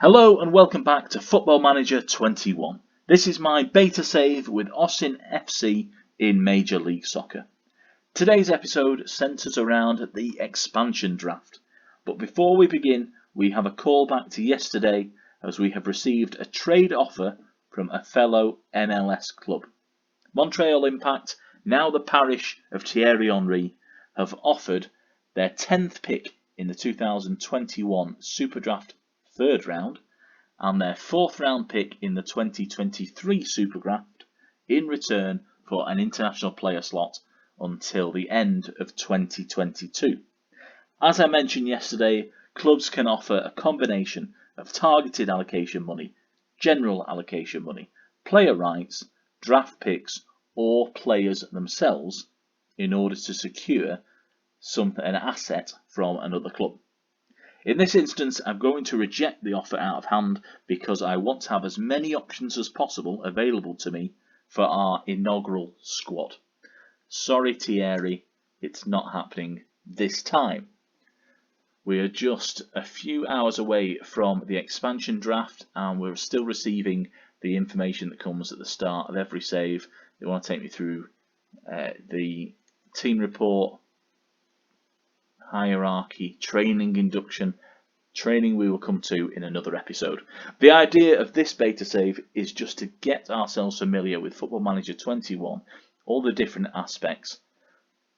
Hello and welcome back to Football Manager 21. This is my beta save with Austin FC in Major League Soccer. Today's episode centres around the expansion draft. But before we begin, we have a call back to yesterday as we have received a trade offer from a fellow MLS club. Montreal Impact, now the parish of Thierry Henry, have offered their 10th pick in the 2021 Super Draft third round and their 4th round pick in the 2023 Super Draft in return for an international player slot until the end of 2022. As I mentioned yesterday, clubs can offer a combination of targeted allocation money, general allocation money, player rights, draft picks, or players themselves in order to secure an asset from another club. In this instance, I'm going to reject the offer out of hand because I want to have as many options as possible available to me for our inaugural squad. Sorry, Thierry, it's not happening this time. We are just a few hours away from the expansion draft and we're still receiving the information that comes at the start of every save. They want to take me through the team report, hierarchy, training induction, training we will come to in another episode. The idea of this beta save is just to get ourselves familiar with Football Manager 21, all the different aspects.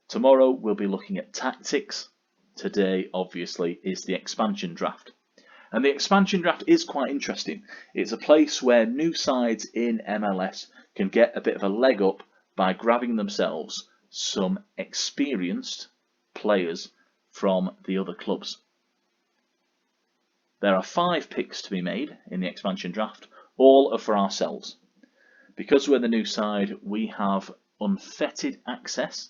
Tomorrow we'll be looking at tactics. Today, obviously, is the expansion draft. And the expansion draft is quite interesting. It's a place where new sides in MLS can get a bit of a leg up by grabbing themselves some experienced players from the other clubs. There are 5 picks to be made in the expansion draft. All are for ourselves. Because we're the new side, we have unfettered access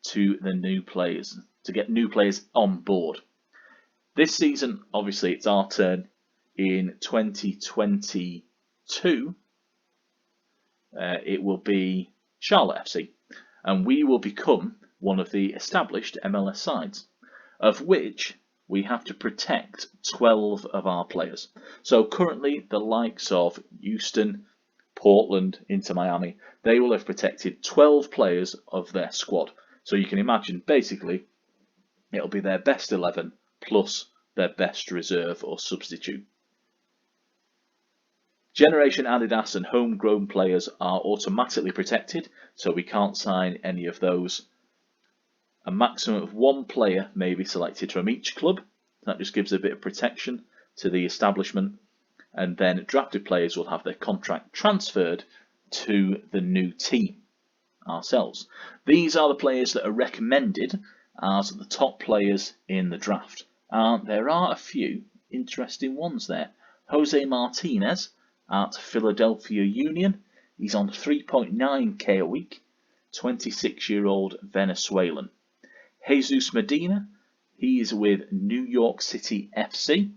to the new players, to get new players on board. This season, obviously, it's our turn. In 2022, it will be Charlotte FC, and we will become one of the established MLS sides, of which we have to protect 12 of our players. So currently, the likes of Houston, Portland, Inter Miami, they will have protected 12 players of their squad. So you can imagine, basically, it'll be their best 11 plus their best reserve or substitute. Generation Adidas and homegrown players are automatically protected, so we can't sign any of those. A maximum of 1 player may be selected from each club. That just gives a bit of protection to the establishment. And then drafted players will have their contract transferred to the new team ourselves. These are the players that are recommended as the top players in the draft. There are a few interesting ones there. Jose Martinez at Philadelphia Union. He's on 3.9k a week. 26-year-old Venezuelan. Jesus Medina, he is with New York City FC,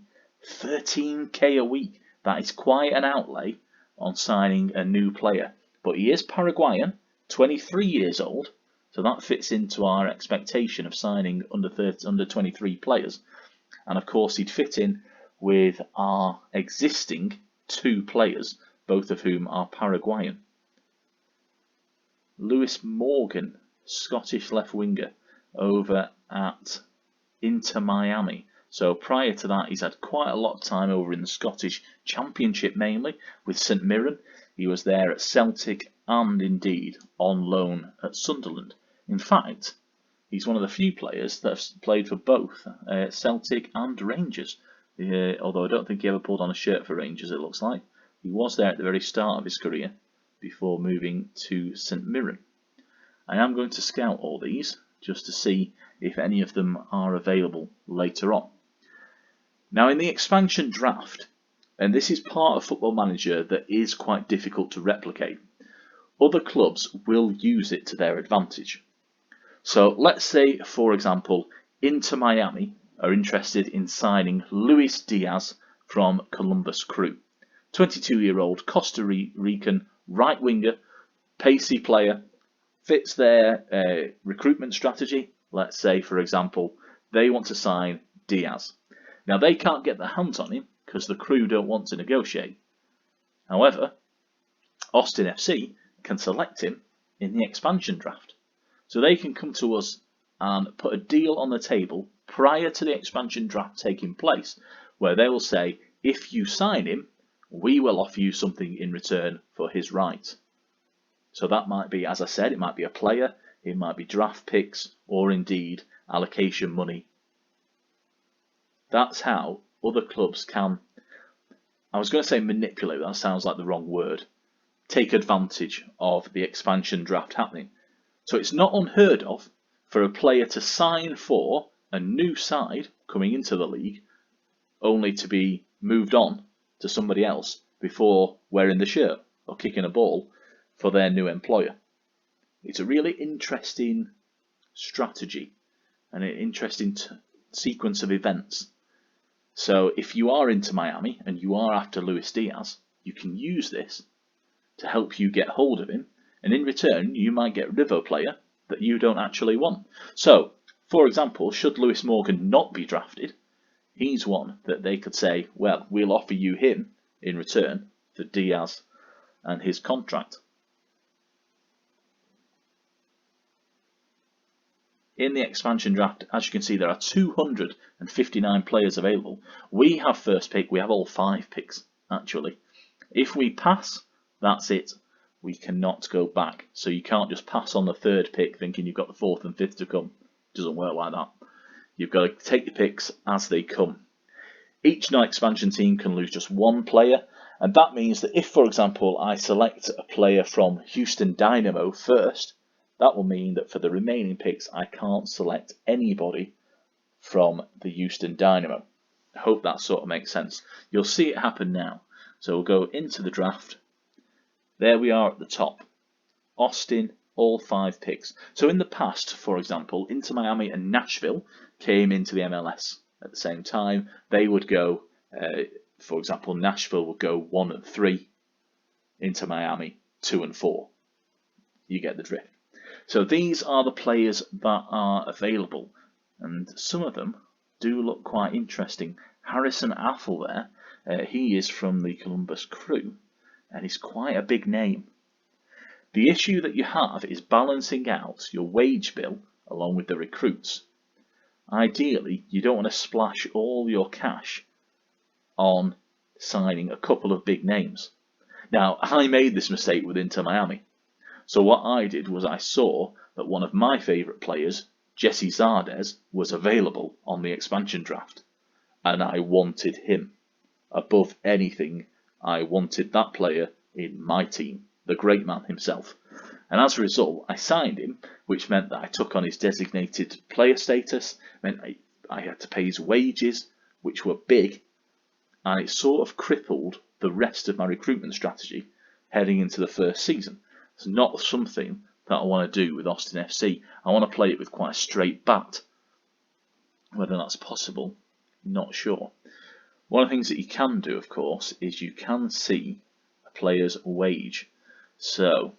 13k a week. That is quite an outlay on signing a new player. But he is Paraguayan, 23 years old, so that fits into our expectation of signing under 23 players. And of course, he'd fit in with our existing 2 players, both of whom are Paraguayan. Lewis Morgan, Scottish left winger, over at Inter Miami. So prior to that, he's had quite a lot of time over in the Scottish Championship, mainly with St Mirren. He was there at Celtic and indeed on loan at Sunderland. In fact, he's one of the few players that have played for both Celtic and Rangers. Although I don't think he ever pulled on a shirt for Rangers, it looks like. He was there at the very start of his career before moving to St Mirren. I am going to scout all these just to see if any of them are available later on. Now, in the expansion draft, and this is part of Football Manager that is quite difficult to replicate, other clubs will use it to their advantage. So let's say, for example, Inter Miami are interested in signing Luis Diaz from Columbus Crew. 22-year-old Costa Rican right winger, pacey player, fits their recruitment strategy. Let's say, for example, they want to sign Diaz. Now, they can't get their hands on him because the crew don't want to negotiate. However, Austin FC can select him in the expansion draft. So they can come to us and put a deal on the table prior to the expansion draft taking place, where they will say, if you sign him, we will offer you something in return for his rights. So that might be, as I said, it might be a player, it might be draft picks, or indeed allocation money. That's how other clubs can, I was going to say manipulate, that sounds like the wrong word, take advantage of the expansion draft happening. So it's not unheard of for a player to sign for a new side coming into the league, only to be moved on to somebody else before wearing the shirt or kicking a ball for their new employer. It's a really interesting strategy and an interesting sequence of events. So if you are into Miami and you are after Luis Diaz, you can use this to help you get hold of him, and in return you might get rid of a player that you don't actually want. So, for example, should Lewis Morgan not be drafted, he's one that they could say, well, we'll offer you him in return for Diaz and his contract. In the expansion draft, as you can see, there are 259 players available. We have first pick, we have all 5 picks, actually. If we pass, that's it. We cannot go back. So you can't just pass on the 3rd pick thinking you've got the 4th and 5th to come. It doesn't work like that. You've got to take your picks as they come. Each non-expansion team can lose just 1 player, and that means that if, for example, I select a player from Houston Dynamo first, that will mean that for the remaining picks I can't select anybody from the Houston Dynamo. I hope that sort of makes sense. You'll see it happen now. So we'll go into the draft. There we are at the top. Austin, all 5 picks. So in the past, for example, Inter Miami and Nashville came into the MLS at the same time. They would go, for example, Nashville would go 1 and 3, Inter Miami 2 and 4. You get the drift. So these are the players that are available, and some of them do look quite interesting. Harrison Affle there, he is from the Columbus Crew, and he's quite a big name. The issue that you have is balancing out your wage bill along with the recruits. Ideally, you don't want to splash all your cash on signing a couple of big names. Now, I made this mistake with Inter Miami. So what I did was I saw that one of my favourite players, Jesse Zardes, was available on the expansion draft, and I wanted him. Above anything, I wanted that player in my team, the great man himself. And as a result, I signed him, which meant that I took on his designated player status, meant I had to pay his wages, which were big, and it sort of crippled the rest of my recruitment strategy heading into the first season. It's not something that I want to do with Austin FC. I want to play it with quite a straight bat. Whether that's possible, not sure. One of the things that you can do, of course, is you can see a player's wage. So,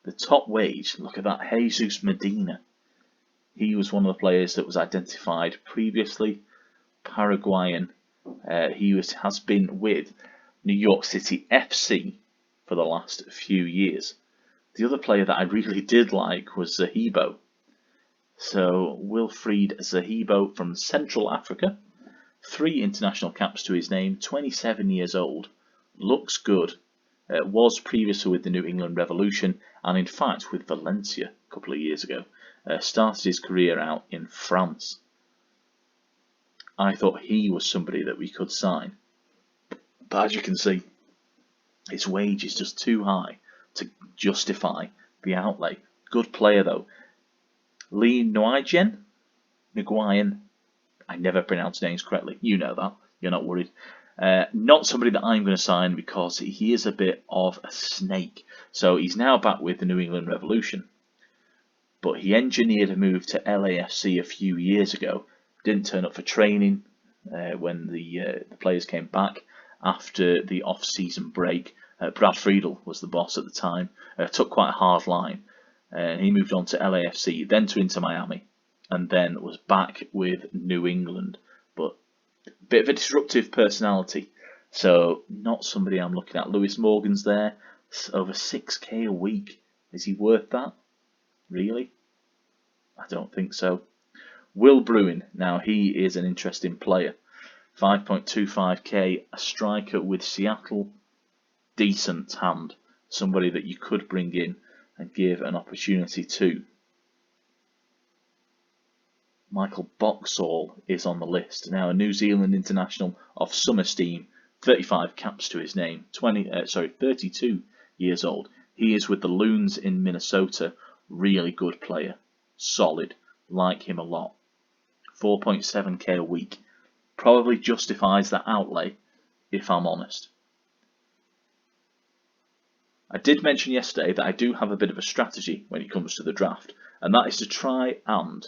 the top wage, look at that, Jesus Medina. He was one of the players that was identified previously, Paraguayan. He has been with New York City FC for the last few years. The other player that I really did like was Zahibo. So Wilfried Zahibo from Central Africa. 3 international caps to his name, 27 years old. Looks good. Was previously with the New England Revolution and in fact with Valencia a couple of years ago. Started his career out in France. I thought he was somebody that we could sign. But as you can see, his wage is just too high to justify the outlay. Good player though. Lee Nguyen, I never pronounce names correctly. You know that. You're not worried. Not somebody that I'm going to sign because he is a bit of a snake. So he's now back with the New England Revolution. But he engineered a move to LAFC a few years ago. Didn't turn up for training when the players came back after the off-season break. Brad Friedel was the boss at the time. Took quite a hard line. He moved on to LAFC, then to Inter Miami, and then was back with New England. But a bit of a disruptive personality. So not somebody I'm looking at. Lewis Morgan's there, over 6k a week. Is he worth that? Really? I don't think so. Will Bruin, now he is an interesting player. 5.25k, a striker with Seattle, decent hand. Somebody that you could bring in and give an opportunity to. Michael Boxall is on the list. Now a New Zealand international of some esteem, 35 caps to his name, 32 years old. He is with the Loons in Minnesota. Really good player, solid, like him a lot. 4.7k a week, probably justifies that outlay if I'm honest. I did mention yesterday that I do have a bit of a strategy when it comes to the draft, and that is to try and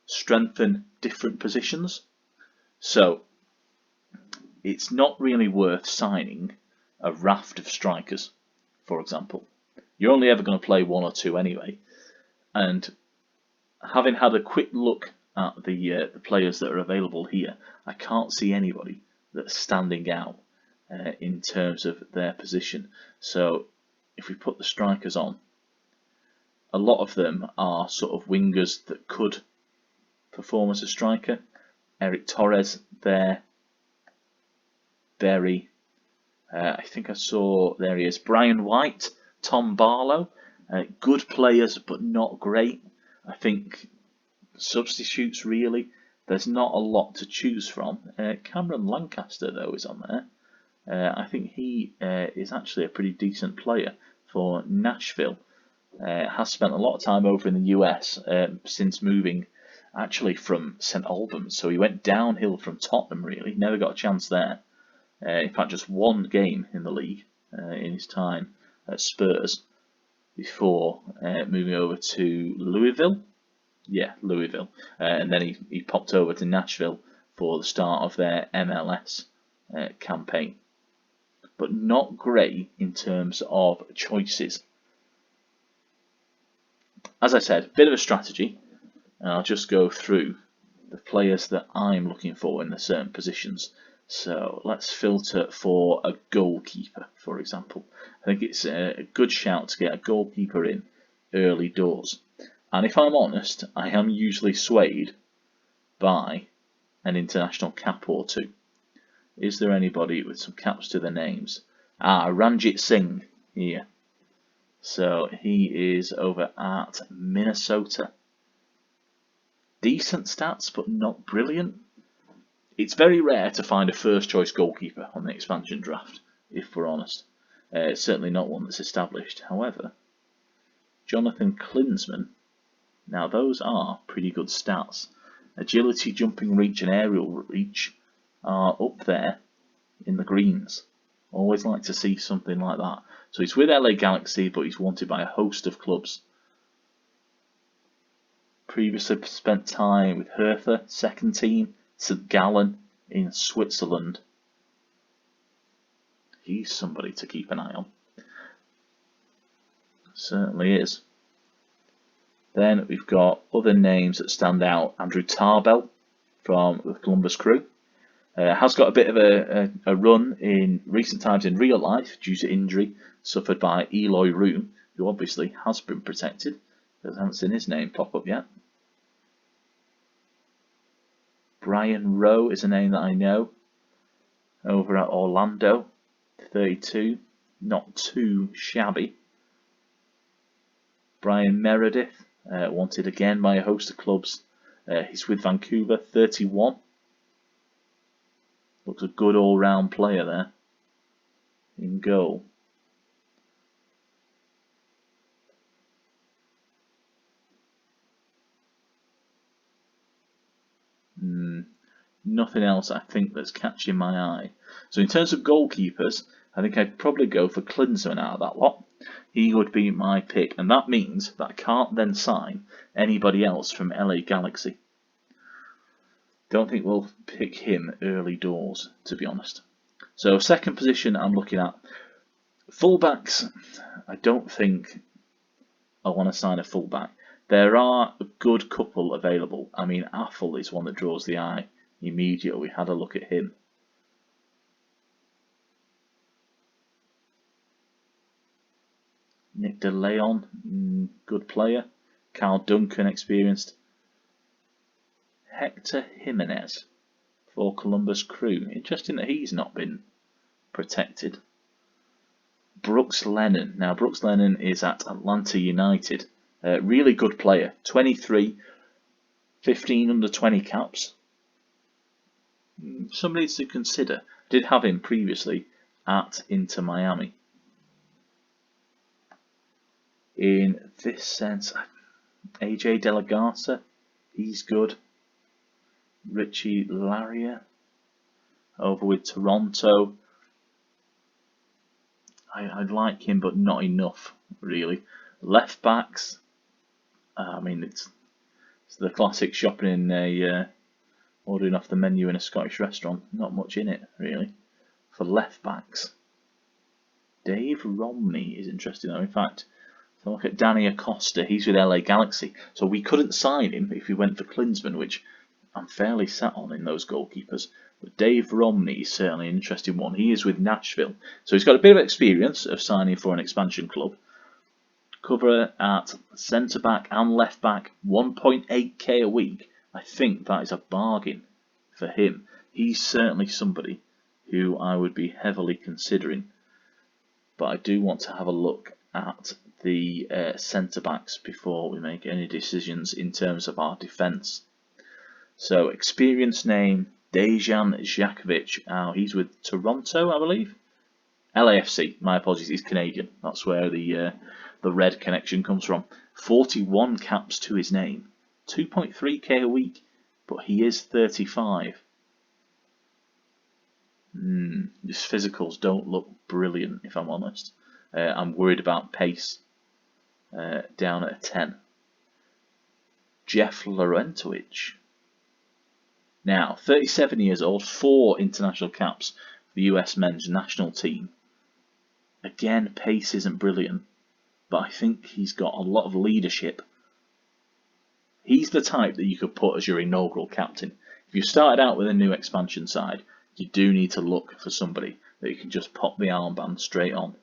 strengthen different positions. So it's not really worth signing a raft of strikers, for example. You're only ever going to play one or two anyway. And having had a quick look at the players that are available here, I can't see anybody that's standing out in terms of their position. So if we put the strikers on, a lot of them are sort of wingers that could perform as a striker. Eric Torres there. Berry. I think I saw, there he is, Brian White, Tom Barlow. Good players, but not great. I think substitutes, really, there's not a lot to choose from. Cameron Lancaster, though, is on there. I think he is actually a pretty decent player for Nashville. Has spent a lot of time over in the US since moving actually from St Albans, so he went downhill from Tottenham, really, never got a chance there. In fact, just one game in the league in his time at Spurs before moving over to Louisville. Yeah, Louisville. And then he popped over to Nashville for the start of their MLS campaign. But not great in terms of choices. As I said, bit of a strategy. And I'll just go through the players that I'm looking for in the certain positions. So let's filter for a goalkeeper, for example. I think it's a good shout to get a goalkeeper in early doors. And if I'm honest, I am usually swayed by an international cap or two. Is there anybody with some caps to their names? Ranjit Singh here. So he is over at Minnesota. Decent stats, but not brilliant. It's very rare to find a first choice goalkeeper on the expansion draft, if we're honest. It's certainly not one that's established. However, Jonathan Klinsmann, now those are pretty good stats. Agility, jumping reach and aerial reach are up there in the greens. Always like to see something like that. So he's with LA Galaxy, but he's wanted by a host of clubs. Previously spent time with Hertha, second team, St Gallen in Switzerland. He's somebody to keep an eye on. Certainly is. Then we've got other names that stand out. Andrew Tarbell from the Columbus Crew. Has got a bit of a run in recent times in real life due to injury suffered by Eloy Room, who obviously has been protected, because I haven't seen his name pop up yet. Brian Rowe is a name that I know, over at Orlando, 32, not too shabby. Brian Meredith, wanted again by a host of clubs. He's with Vancouver, 31. Looks a good all-round player there in goal. Nothing else I think that's catching my eye. So in terms of goalkeepers, I think I'd probably go for Klinsmann out of that lot. He would be my pick, and that means that I can't then sign anybody else from LA Galaxy. Don't think we'll pick him early doors, to be honest. So second position I'm looking at. Fullbacks, I don't think I want to sign a fullback. There are a good couple available. I mean, Affle is one that draws the eye immediately. We had a look at him. Nick De Leon, good player. Carl Duncan, experienced. Hector Jimenez for Columbus Crew. Interesting that he's not been protected. Brooks Lennon. Now, Brooks Lennon is at Atlanta United. Really good player. 23, 15 under 20 caps. Somebody to consider. Did have him previously at Inter Miami. In this sense, AJ De La Garza, he's good. Richie Laria over with Toronto. I like him, but not enough, really. Left backs, I mean, it's the classic shopping in a ordering off the menu in a Scottish restaurant. Not much in it, really. For left backs, Dave Romney is interesting though. In fact, if I look at Danny Acosta, he's with LA Galaxy, so we couldn't sign him if we went for Klinsmann, which I'm fairly set on in those goalkeepers. But Dave Romney is certainly an interesting one. He is with Nashville, so he's got a bit of experience of signing for an expansion club. Cover at centre back and left back, 1.8k a week. I think that is a bargain for him. He's certainly somebody who I would be heavily considering. But I do want to have a look at the centre backs before we make any decisions in terms of our defence. So, experience name, Dejan Jakovic. He's with Toronto, I believe. LAFC, my apologies, he's Canadian. That's where the red connection comes from. 41 caps to his name. 2.3k a week, but he is 35. His physicals don't look brilliant, if I'm honest. I'm worried about pace. Down at a 10. Jeff Laurentowicz. Now, 37 years old, 4 international caps for the US men's national team. Again, pace isn't brilliant, but I think he's got a lot of leadership. He's the type that you could put as your inaugural captain. If you started out with a new expansion side, you do need to look for somebody that you can just pop the armband straight on.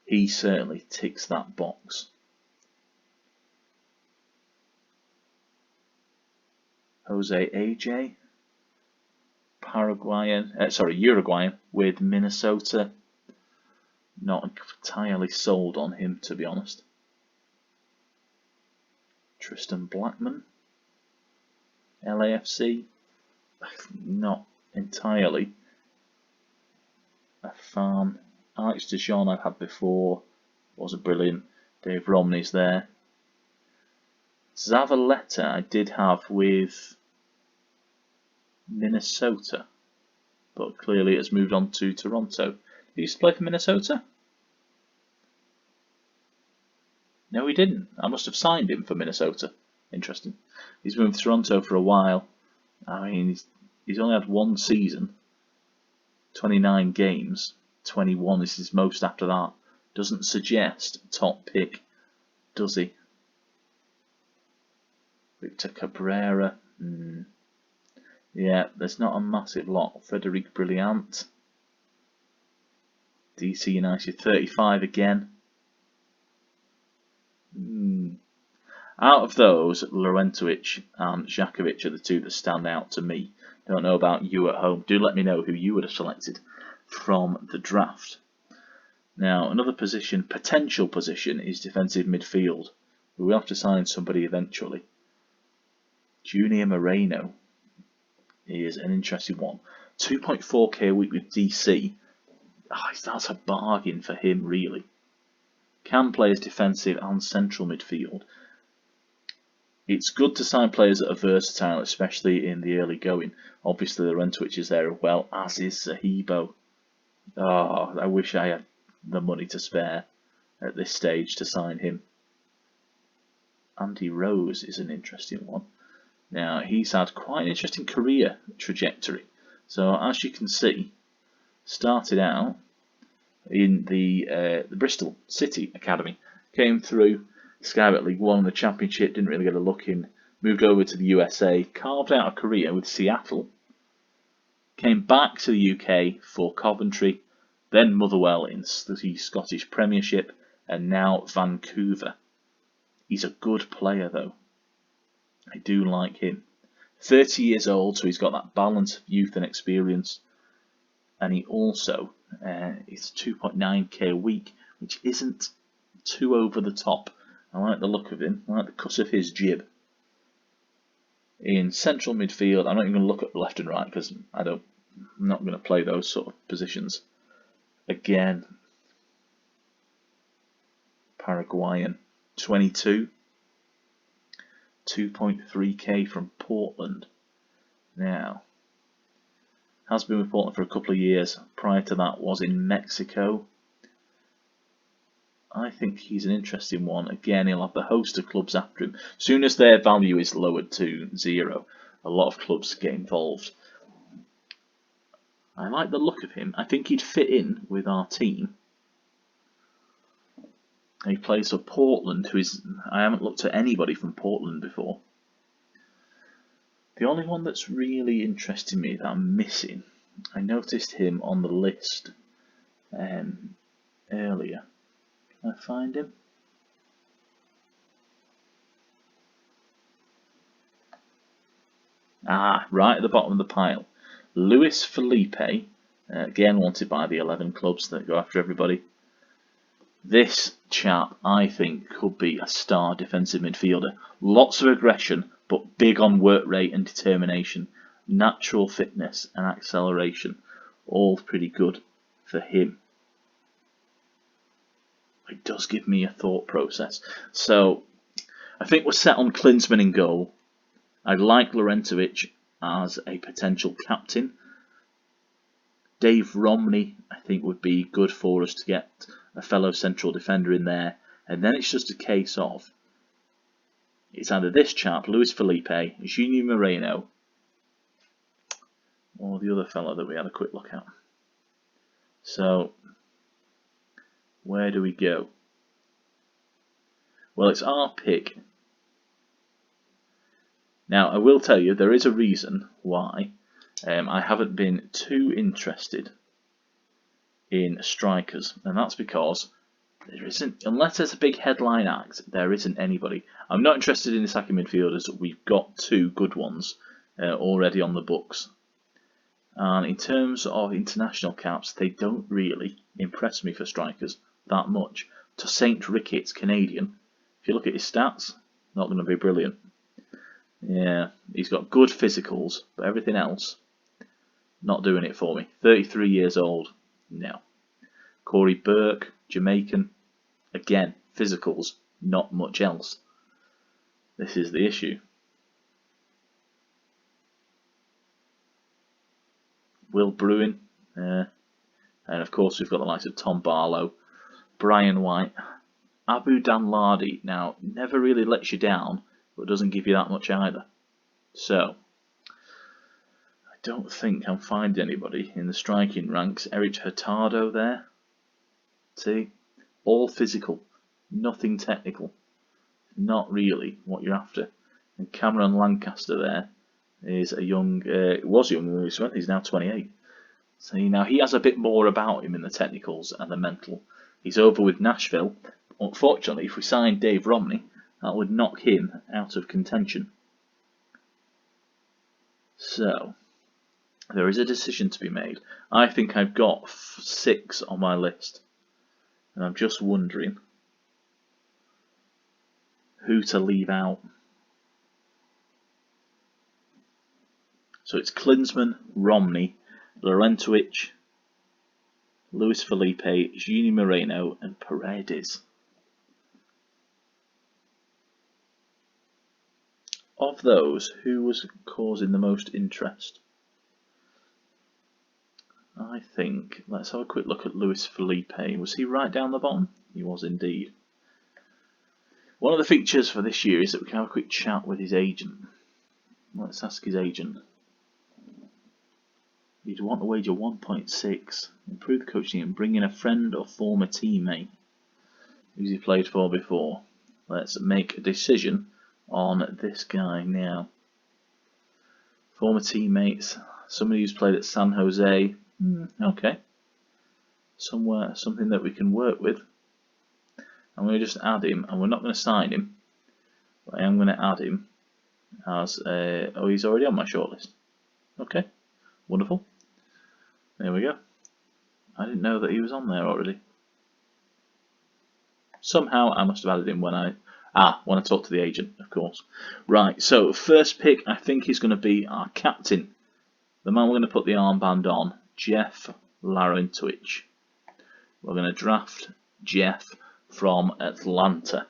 He certainly ticks that box. Jose AJ, Uruguayan with Minnesota. Not entirely sold on him, to be honest. Tristan Blackman, LAFC, not entirely a fan. Alex Dijon I've had before, wasn't brilliant. Dave Romney's there. Zavaleta I did have with Minnesota, but clearly has moved on to Toronto. Did he used to play for Minnesota? No, he didn't. I must have signed him for Minnesota. Interesting. He's moved to Toronto for a while. I mean, he's only had one season, 29 games. 21 is his most after that. Doesn't suggest top pick, does he? Victor Cabrera. Yeah, there's not a massive lot. Frederic Brilliant. DC United 35 again. Out of those, Laurentowicz and Jakovic are the two that stand out to me. Don't know about you at home. Do let me know who you would have selected from the draft. Now, another position, potential position, is defensive midfield. We'll have to sign somebody eventually. Junior Moreno is an interesting one. 2.4k a week with DC. That's a bargain for him, really. Can play as defensive and central midfield. It's good to sign players that are versatile, especially in the early going. Obviously, Laurentowicz is there as well, as is Sahibo. I wish I had the money to spare at this stage to sign him. Andy Rose is an interesting one. Now, he's had quite an interesting career trajectory. So, as you can see, started out in the Bristol City Academy, came through Skybet League 1 in the Championship, didn't really get a look in, moved over to the USA, carved out a career with Seattle, came back to the UK for Coventry, then Motherwell in the Scottish Premiership, and now Vancouver. He's a good player though. I do like him. 30 years old, so he's got that balance of youth and experience. And he also is 2.9k a week, which isn't too over the top. I like the look of him. I like the cut of his jib. In central midfield, I'm not even going to look at left and right because I'm not going to play those sort of positions. Again, Paraguayan, 22, 2.3k from Portland. Now, has been with Portland for a couple of years. Prior to that was in Mexico. I think he's an interesting one. Again, he'll have the host of clubs after him. As soon as their value is lowered to 0, a lot of clubs get involved. I like the look of him. I think he'd fit in with our team. He plays for Portland, I haven't looked at anybody from Portland before. The only one that's really interesting me that I'm missing, I noticed him on the list earlier. Can I find him? Right at the bottom of the pile. Luis Felipe, again wanted by the 11 clubs that go after everybody. This chap, I think, could be a star defensive midfielder. Lots of aggression, but big on work rate and determination. Natural fitness and acceleration. All pretty good for him. It does give me a thought process. So, I think we're set on Klinsmann in goal. I like Laurentowicz as a potential captain. Dave Romney, I think, would be good for us to get a fellow central defender in there. And then it's just a case of, it's either this chap, Luis Felipe, Junior Moreno, or the other fellow that we had a quick look at. So, where do we go? Well, it's our pick. Now, I will tell you, there is a reason why I haven't been too interested in strikers, and that's because there isn't, unless there's a big headline act, there isn't anybody. I'm not interested in attacking midfielders. We've got 2 good ones already on the books. And in terms of international caps, they don't really impress me for strikers that much. To St. Ricketts, Canadian, if you look at his stats, not going to be brilliant. Yeah, he's got good physicals, but everything else, not doing it for me. 33 years old, no. Corey Burke, Jamaican, again, physicals, not much else. This is the issue. Will Bruin, and of course we've got the likes of Tom Barlow, Brian White, Abu Danladi. Now, never really lets you down, but doesn't give you that much either. So, I don't think I'm finding anybody in the striking ranks. Eric Hurtado there. See, all physical, nothing technical. Not really what you're after. And Cameron Lancaster there is a young, was young when he went, he's now 28. So now he has a bit more about him in the technicals and the mental. He's over with Nashville. Unfortunately, if we sign Dave Romney, that would knock him out of contention. So, there is a decision to be made. I think I've got 6 on my list. And I'm just wondering who to leave out. So it's Klinsmann, Romney, Laurentowicz, Luis Felipe, Junior Moreno, and Paredes. Of those, who was causing the most interest? I think, let's have a quick look at Luis Felipe. Was he right down the bottom? He was indeed. One of the features for this year is that we can have a quick chat with his agent. Let's ask his agent. You'd want to wager 1.6, improve the coaching and bring in a friend or former teammate. Who's he played for before? Let's make a decision on this guy now. Former teammates, somebody who's played at San Jose. Okay. Something that we can work with. I'm going to just add him, and we're not going to sign him. But I am going to add him as oh, he's already on my shortlist. Okay, wonderful. There we go. I didn't know that he was on there already. Somehow I must have added him when I talked to the agent, of course. Right, so first pick I think is going to be our captain. The man we're going to put the armband on, Jeff Larentowicz. We're going to draft Jeff from Atlanta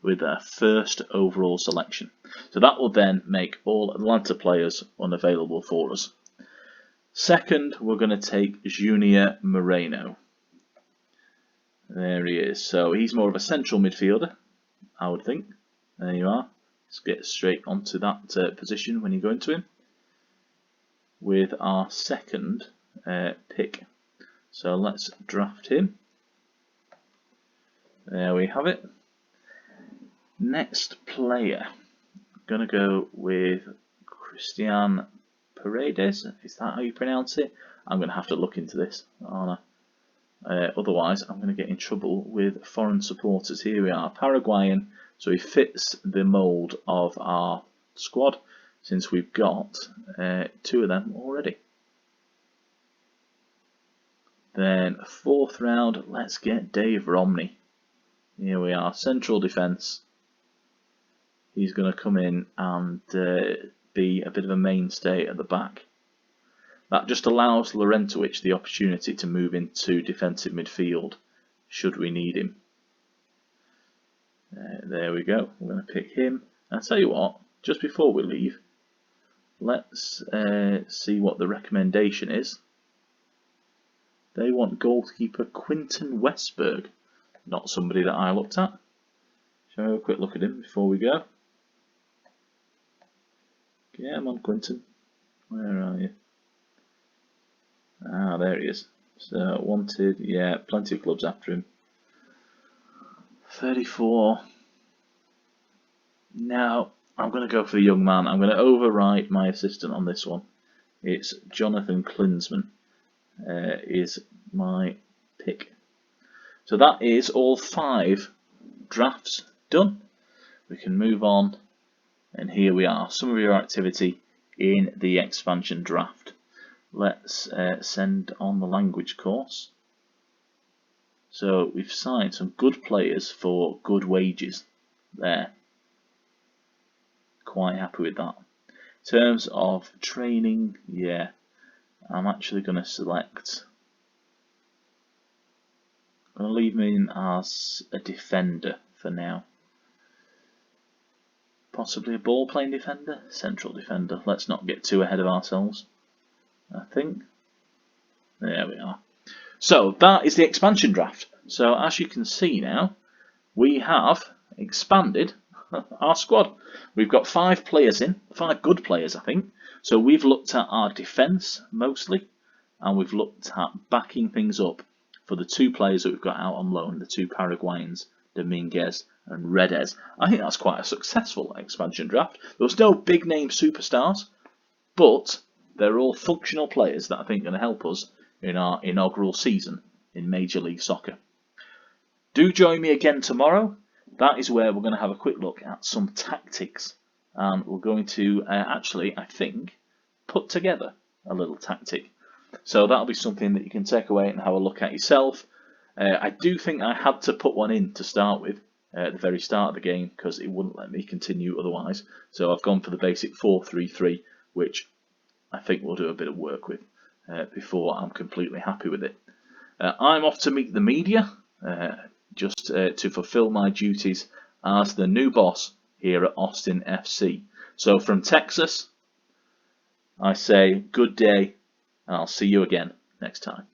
with their first overall selection. So that will then make all Atlanta players unavailable for us. Second, we're going to take Junior Moreno. There he is. So he's more of a central midfielder, I would think. There you are. Let's get straight onto that position when you go into him with our second pick. So let's draft him. There we have it. Next player, I'm going to go with Christian Paredes. Is that how you pronounce it? I'm going to have to look into this, aren't I? Otherwise, I'm going to get in trouble with foreign supporters. Here we are, Paraguayan. So he fits the mould of our squad since we've got 2 of them already. Then 4th round, let's get Dave Romney. Here we are, central defence. He's going to come in and be a bit of a mainstay at the back. That just allows Larentowicz the opportunity to move into defensive midfield should we need him. There we go. We're going to pick him. I'll tell you what, just before we leave, let's see what the recommendation is. They want goalkeeper Quinton Westberg, not somebody that I looked at. Shall we have a quick look at him before we go? Come on, Quinton. Where are you? Ah, there he is. So, wanted, yeah, plenty of clubs after him. 34. Now, I'm going to go for the young man. I'm going to override my assistant on this one. It's Jonathan Klinsmann is my pick. So that is all 5 drafts done. We can move on. And here we are, some of your activity in the expansion draft. Let's send on the language course. So we've signed some good players for good wages there. Quite happy with that. In terms of training, yeah, I'm actually going to select. I'm going to leave him in as a defender for now. Possibly a ball playing defender, central defender. Let's not get too ahead of ourselves, I think. There we are. So that is the expansion draft. So as you can see now, we have expanded our squad. We've got 5 players in, 5 good players I think. So we've looked at our defence mostly, and we've looked at backing things up for the 2 players that we've got out on loan, the 2 Paraguayans, Dominguez and Redes. I think that's quite a successful expansion draft. There was no big name superstars, but they're all functional players that I think are going to help us in our inaugural season in Major League Soccer. Do join me again tomorrow. That is where we're going to have a quick look at some tactics, and we're going to actually, I think, put together a little tactic. So that'll be something that you can take away and have a look at yourself. I do think I had to put one in to start with at the very start of the game because it wouldn't let me continue otherwise. So I've gone for the basic 4-3-3, which I think we'll do a bit of work with before I'm completely happy with it. I'm off to meet the media just to fulfill my duties as the new boss here at Austin FC. So from Texas, I say good day, and I'll see you again next time.